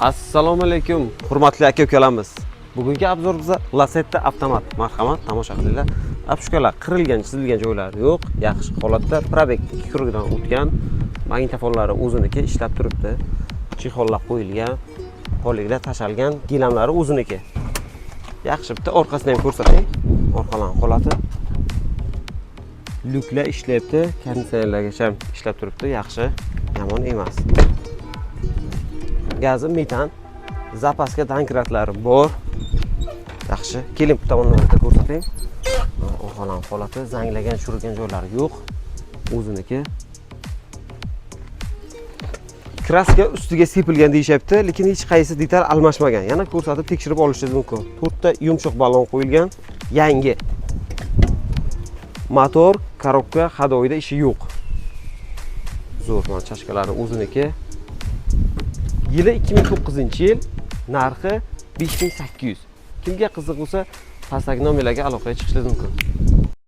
Assalomu alaykum, hurmatli aka-ukalarimiz. Bugungi obzor biza Lacetti avtomat. Marhamat, tomosha qilinglar. Apshkalar qirilgan, chizilgan joylari yo'q, yaxshi holatda, probek 2 krugidan o'tgan, magnitofonlari o'ziniki ishlab turibdi. Chexollab qo'yilgan, poliglar tashalgan, gilamlari o'ziniki. Yaxshi, bitta orqasini ham ko'rsating. Orqalan holati. Lyuklar ishlayapti, konditsionerlargacha ishlab turibdi, yaxshi, yomon emas. Gazi metan, zapaska tankratlari bor. Yaxshi, keling bu tomondan ko'rsating. Orqalan holati, zanglagan, shurgan joylari yo'q. O'ziniki. Kraska ustiga sepilgan deyishyapti, lekin hech qaysi detal almashmagan. Yana ko'rsatib tekshirib olishingiz mumkin. 4 ta yumshoq ballon qo'yilgan, yangi. Motor, korobka hadoyida ishi yo'q. Zo'r, mana chashkalari o'ziniki. Yili 2009-yil, narxi 5800. Kimga qiziq bo'lsa, pastdagi nomerlarga aloqaga chiqishingiz mumkin.